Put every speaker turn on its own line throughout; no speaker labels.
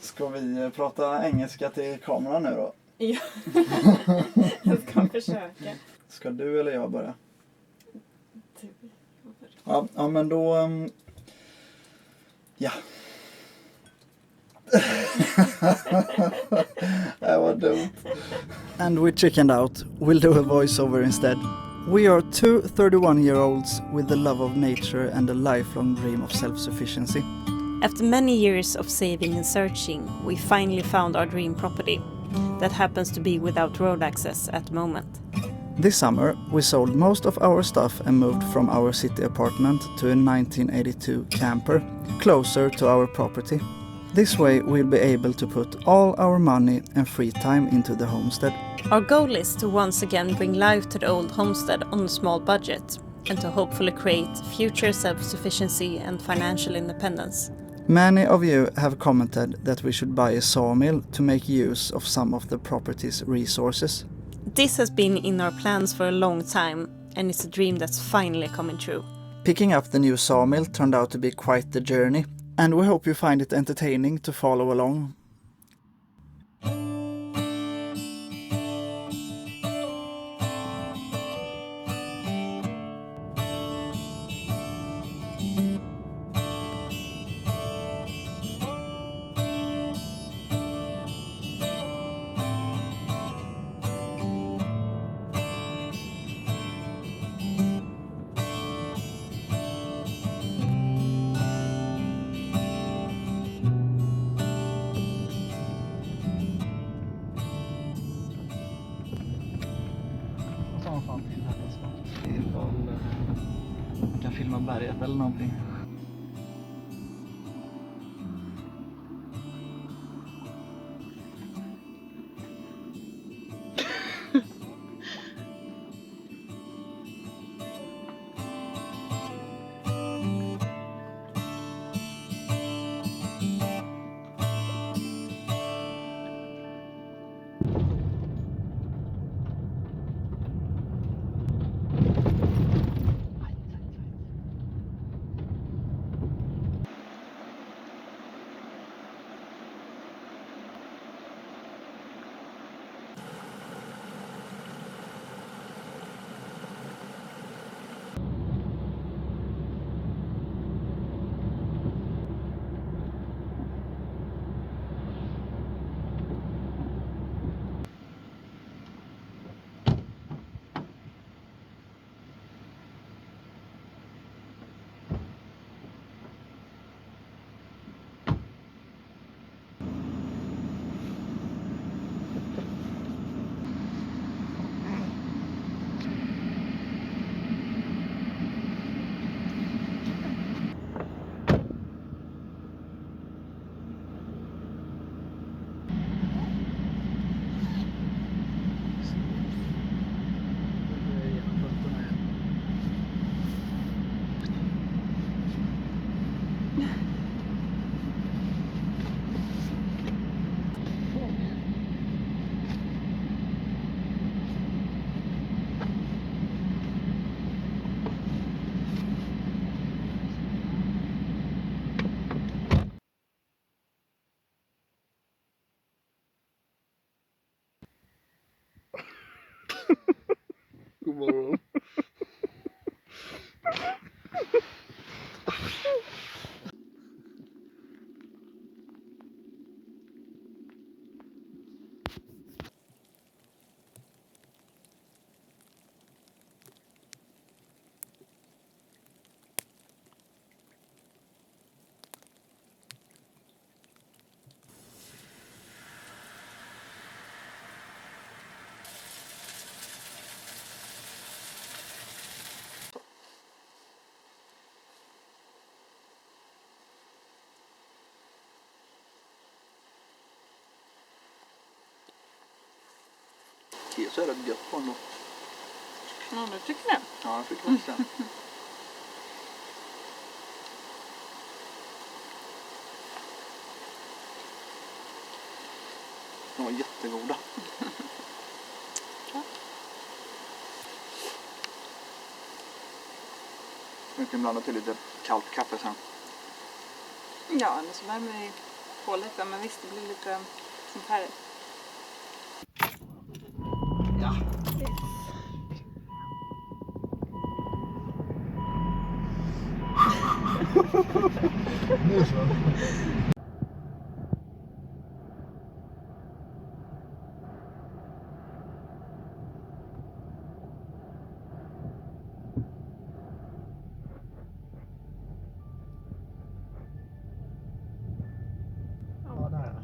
Ska vi prata engelska till kameran nu då?
Ja, jag ska försöka.
Ska du eller jag börja?
Du.
Ja men då... Ja. Det var dumt. And we chickened out. We'll do a voiceover instead. We are two 31-year-olds with the love of nature and a lifelong dream of self-sufficiency.
After many years of saving and searching, we finally found our dream property that happens to be without road access at the moment.
This summer, we sold most of our stuff and moved from our city apartment to a 1982 camper, closer to our property. This way, we'll be able to put all our money and free time into the homestead.
Our goal is to once again bring life to the old homestead on a small budget and to hopefully create future self-sufficiency and financial independence.
Many of you have commented that we should buy a sawmill to make use of some of the property's resources.
This has been in our plans for a long time, and it's a dream that's finally coming true.
Picking up the new sawmill turned out to be quite the journey, and we hope you find it entertaining to follow along. Man kan filma berget eller någonting.
God morgon.
Keso är rätt gött på ändå.
Ja, du tycker det?
Ja, jag fick faktiskt det. De var jättegoda. Vi kan blanda till lite kallt kaffe sen.
Ja, eller så värmer vi hålet, men visst det blir lite sånt här.
Ja.
Nu så. Ja, där.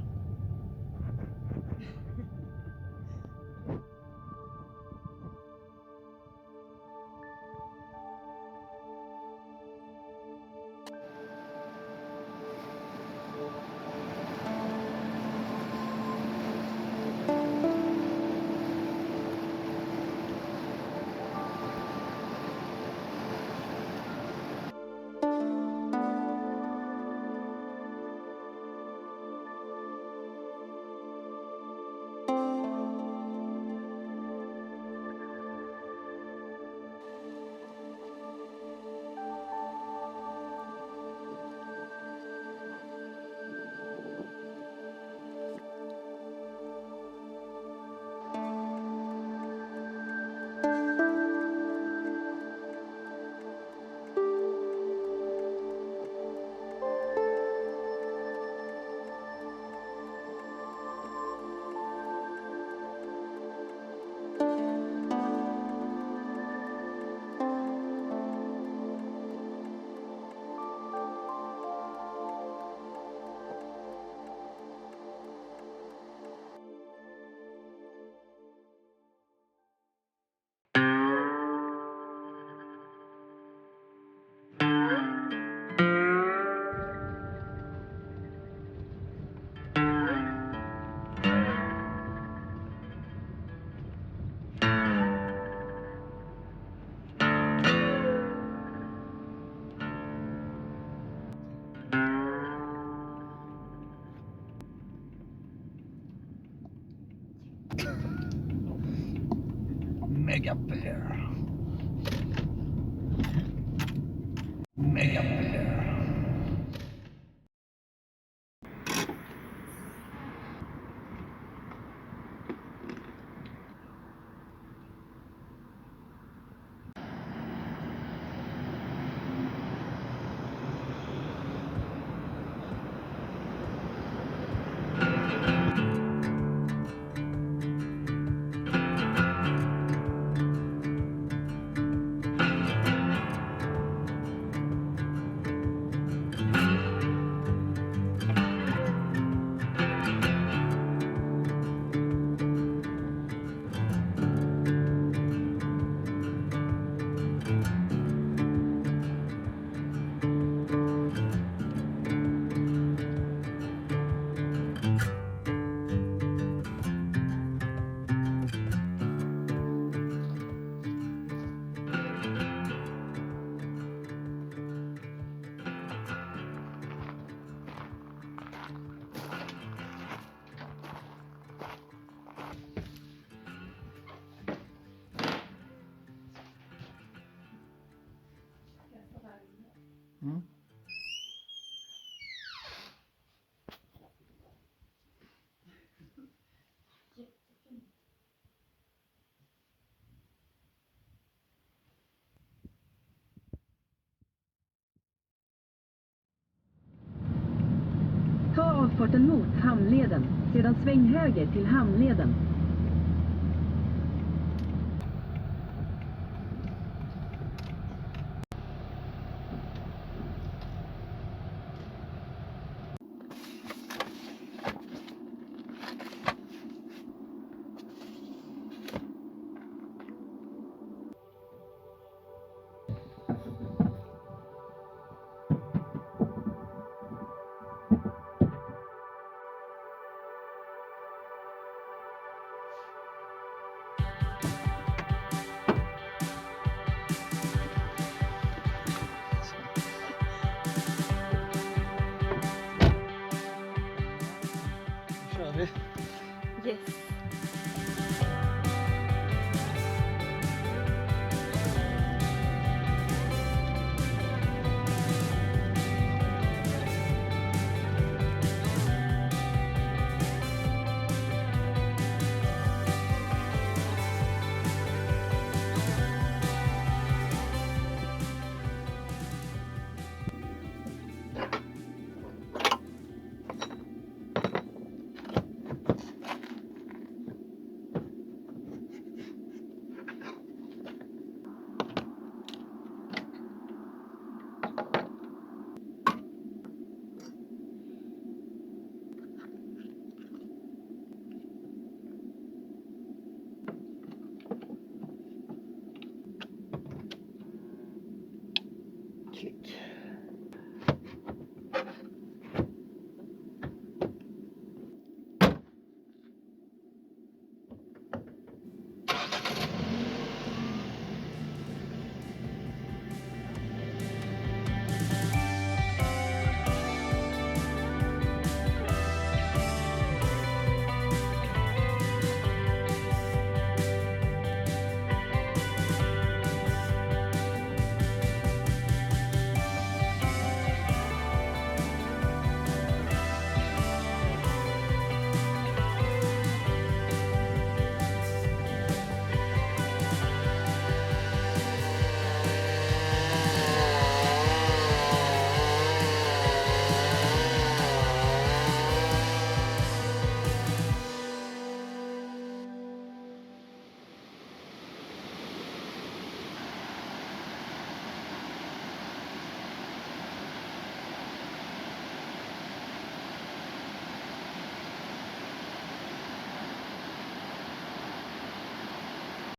Mega bear. Mega bear.
Mm.
Ta avfarten mot hamnleden, sedan sväng höger till hamnleden.